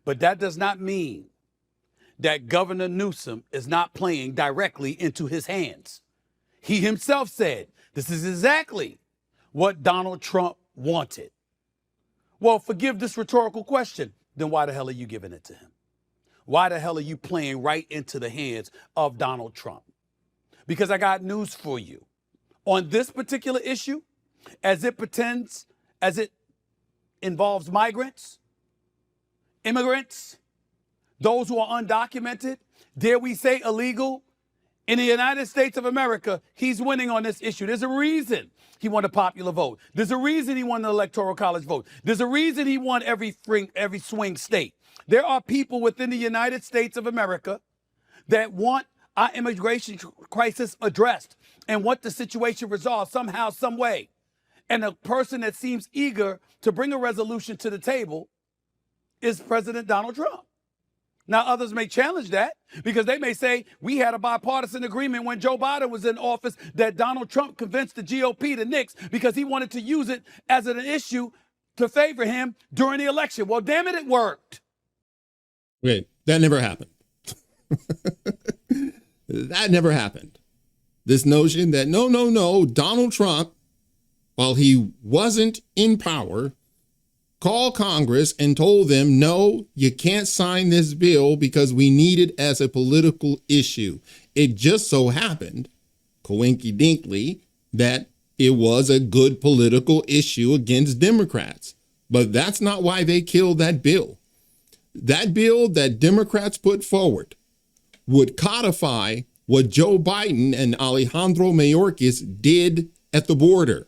But that does not mean that Governor Newsom is not playing directly into his hands. He himself said this is exactly what Donald Trump wanted. Well, forgive this rhetorical question. Then why the hell are you giving it to him? Why the hell are you playing right into the hands of Donald Trump? Because I got news for you. On this particular issue, as it involves migrants, immigrants, those who are undocumented, dare we say illegal, in the United States of America, he's winning on this issue. There's a reason he won a popular vote. There's a reason he won the Electoral College vote. There's a reason he won every swing state. There are people within the United States of America that want our immigration crisis addressed and want the situation resolved somehow, some way. And a person that seems eager to bring a resolution to the table is President Donald Trump. Now, others may challenge that because they may say we had a bipartisan agreement when Joe Biden was in office that Donald Trump convinced the GOP to nix because he wanted to use it as an issue to favor him during the election. Well, damn it, it worked. Wait, that never happened. That never happened. This notion that no, Donald Trump, while he wasn't in power, called Congress and told them, no, you can't sign this bill because we need it as a political issue. It just so happened, coinky-dinkly, that it was a good political issue against Democrats. But that's not why they killed that bill. That bill that Democrats put forward would codify what Joe Biden and Alejandro Mayorkas did at the border.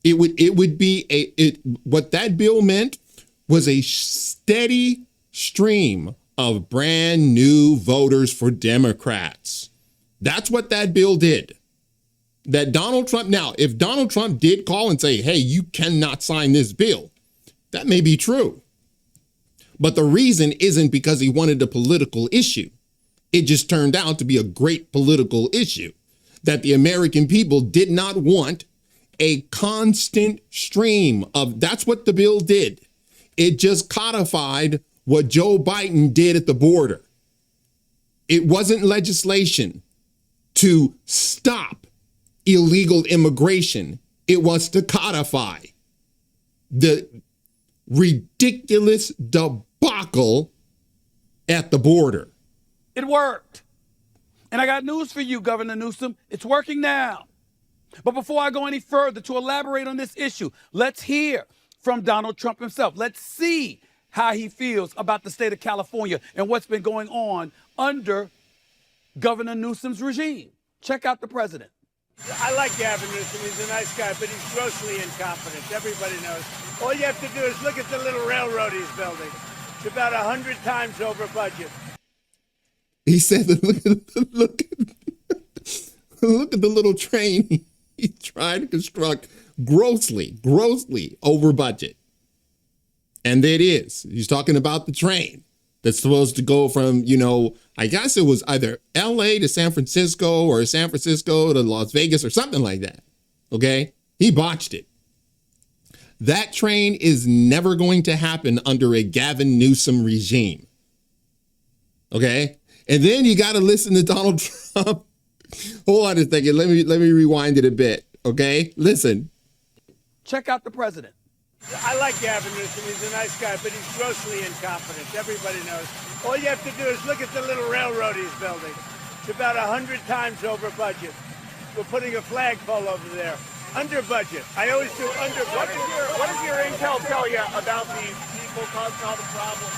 What that bill meant was a steady stream of brand new voters for Democrats. That's what that bill did. That Donald Trump, now, if Donald Trump did call and say, hey, you cannot sign this bill, that may be true. But the reason isn't because he wanted a political issue. It just turned out to be a great political issue that the American people did not want a constant stream of. That's what the bill did. It just codified what Joe Biden did at the border. It wasn't legislation to stop illegal immigration. It was to codify the ridiculous debacle at the border. It worked. And I got news for you, Governor Newsom. It's working now. But before I go any further to elaborate on this issue, let's hear from Donald Trump himself. Let's see how he feels about the state of California and what's been going on under Governor Newsom's regime. Check out the president. I like Gavin Newsom. He's a nice guy, but he's grossly incompetent. Everybody knows. All you have to do is look at the little railroad he's building. It's about 100 times over budget. He said, look at the little train he tried to construct, grossly over budget. And there it is. He's talking about the train that's supposed to go from, I guess it was either LA to San Francisco or San Francisco to Las Vegas or something like that. Okay. He botched it. That train is never going to happen under a Gavin Newsom regime. Okay. And then you got to listen to Donald Trump. Hold on a second. Let me rewind it a bit. Okay. Listen. Check out the president. I like Gavin Newsom. He's a nice guy, but he's grossly incompetent. Everybody knows. All you have to do is look at the little railroad he's building. It's about 100 times over budget. We're putting a flagpole over there. Under budget. I always do under budget. What does your intel tell you about these people causing all the problems?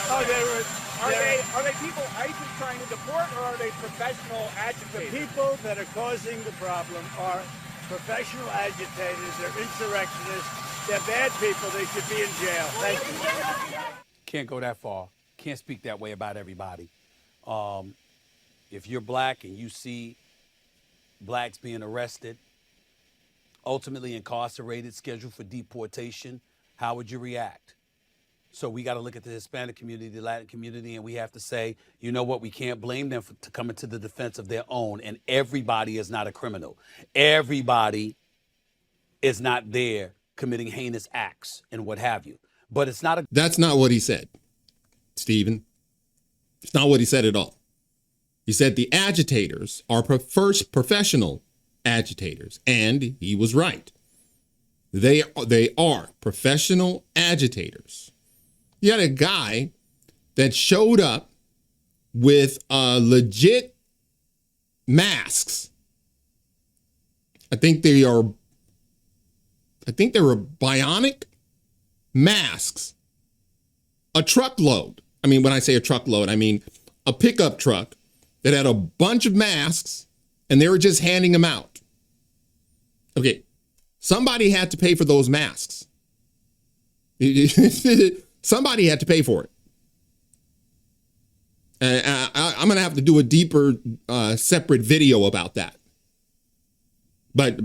Are they people ISIS trying to deport, or are they professional agitators? The people that are causing the problem are professional agitators. They're insurrectionists. They're bad people. They should be in jail. Thank you. Can't go that far. Can't speak that way about everybody. If you're black and you see blacks being arrested, ultimately incarcerated, scheduled for deportation, how would you react? So we got to look at the Hispanic community, the Latin community, and we have to say, you know what, we can't blame them to come into the defense of their own. And everybody is not a criminal. Everybody is not there committing heinous acts and what have you. But it's not a... That's not what he said. Stephen. It's not what he said at all. He said the agitators are first professional agitators, and he was right. They are professional agitators. You had a guy that showed up with legit masks. I think they were bionic masks. A truckload. I mean, when I say a truckload, I mean a pickup truck that had a bunch of masks, and they were just handing them out. Okay, somebody had to pay for those masks. Somebody had to pay for it. I'm going to have to do a deeper, separate video about that. But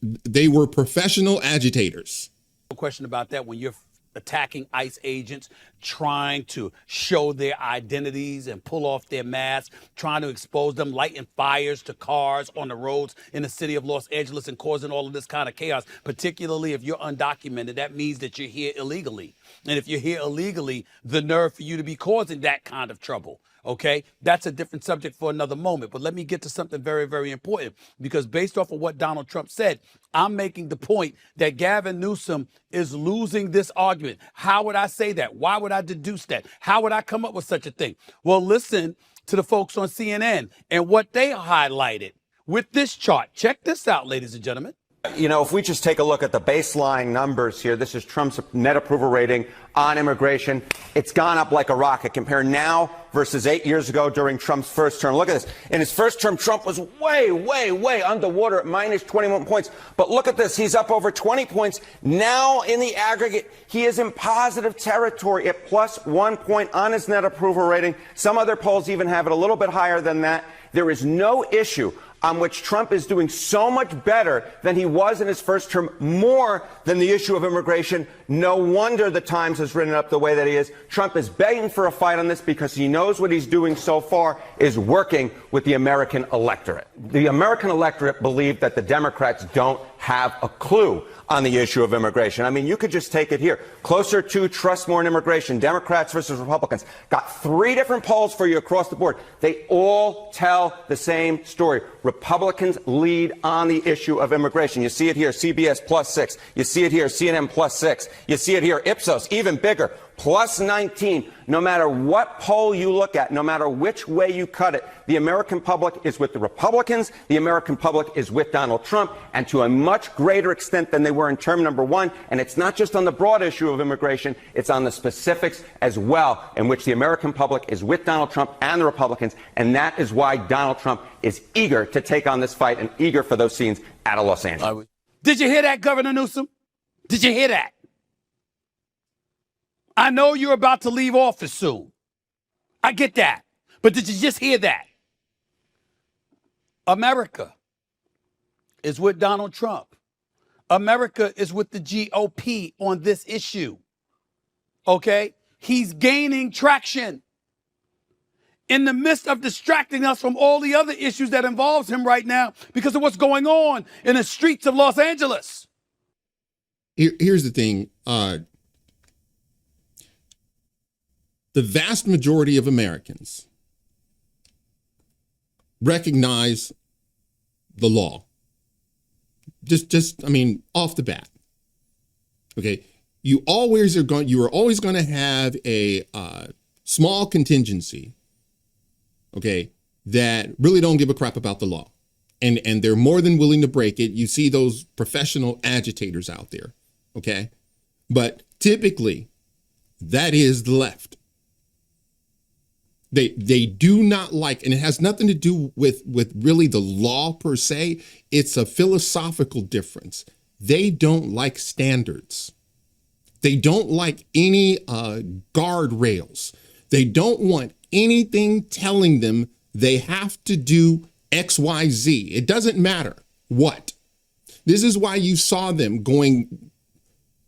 they were professional agitators. No question about that. When you're attacking ICE agents, trying to show their identities and pull off their masks, trying to expose them, lighting fires to cars on the roads in the city of Los Angeles and causing all of this kind of chaos, particularly if you're undocumented, that means that you're here illegally. And if you're here illegally, the nerve for you to be causing that kind of trouble. Okay, that's a different subject for another moment. But let me get to something very, very important, because based off of what Donald Trump said, I'm making the point that Gavin Newsom is losing this argument. How would I say that? Why would I deduce that? How would I come up with such a thing? Well, listen to the folks on CNN and what they highlighted with this chart. Check this out, ladies and gentlemen. You know, if we just take a look at the baseline numbers here, this is Trump's net approval rating on immigration. It's gone up like a rocket. Compare now versus 8 years ago during Trump's first term. Look at this. In his first term, Trump was way, way, way underwater at minus 21 points. But look at this. He's up over 20 points. Now, in the aggregate, he is in positive territory at plus 1 point on his net approval rating. Some other polls even have it a little bit higher than that. There is no issue on which Trump is doing so much better than he was in his first term, more than the issue of immigration. No wonder the Times has written up the way that he is. Trump is begging for a fight on this because he knows what he's doing so far is working with the American electorate. The American electorate believe that the Democrats don't have a clue on the issue of immigration. I mean, you could just take it here. Closer to trust more in immigration, Democrats versus Republicans. Got 3 different polls for you across the board. They all tell the same story. Republicans lead on the issue of immigration. You see it here, CBS plus 6. You see it here, CNN plus 6. You see it here, Ipsos, even bigger, plus 19. No matter what poll you look at, no matter which way you cut it, the American public is with the Republicans. The American public is with Donald Trump, and to a much greater extent than they were in term number 1. And it's not just on the broad issue of immigration, it's on the specifics as well, in which the American public is with Donald Trump and the Republicans. And that is why Donald Trump is eager to take on this fight and eager for those scenes out of Los Angeles. Did you hear that, Governor Newsom? Did you hear that? I know you're about to leave office soon. I get that. But did you just hear that? America is with Donald Trump. America is with the GOP on this issue. Okay? He's gaining traction in the midst of distracting us from all the other issues that involves him right now because of what's going on in the streets of Los Angeles. Here's the thing. The vast majority of Americans recognize the law. I mean, off the bat. Okay. You are always going to have a small contingency, okay, that really don't give a crap about the law. And they're more than willing to break it. You see those professional agitators out there, okay? But typically, that is the left. They do not like, and it has nothing to do with really the law per se. It's a philosophical difference. They don't like standards. They don't like any guardrails. They don't want anything telling them they have to do X, Y, Z. It doesn't matter what. This is why you saw them going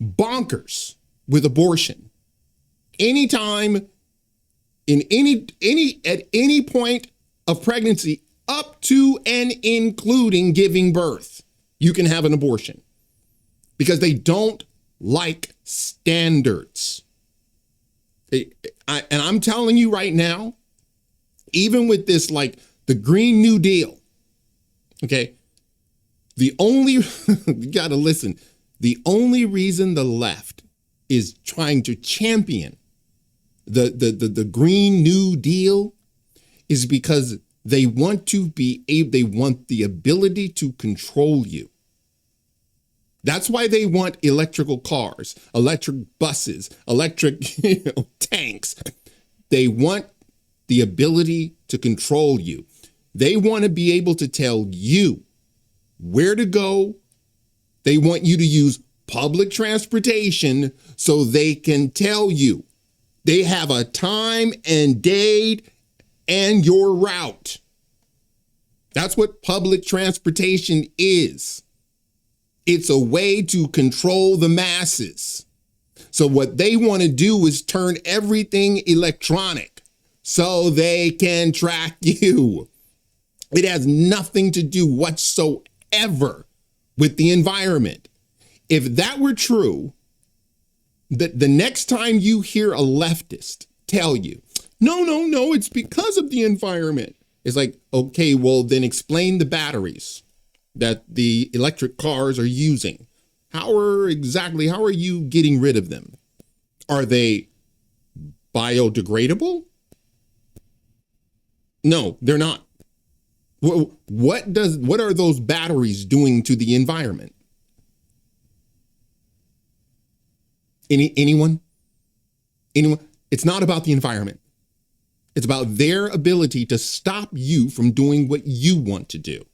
bonkers with abortion. Anytime, in at any point of pregnancy, up to and including giving birth, you can have an abortion because they don't like standards. And I'm telling you right now, even with this, like the Green New Deal, okay, the only, you gotta listen, the only reason the left is trying to champion the Green New Deal is because they want they want the ability to control you. That's why they want electrical cars, electric buses, electric tanks. They want the ability to control you. They want to be able to tell you where to go. They want you to use public transportation so they can tell you. They have a time and date and your route. That's what public transportation is. It's a way to control the masses. So what they want to do is turn everything electronic so they can track you. It has nothing to do whatsoever with the environment. If that were true, the next time you hear a leftist tell you, no, it's because of the environment. It's like, okay, well, then explain the batteries that the electric cars are using. How are you getting rid of them? Are they biodegradable? No, they're not. What are those batteries doing to the environment? Anyone? It's not about the environment. It's about their ability to stop you from doing what you want to do.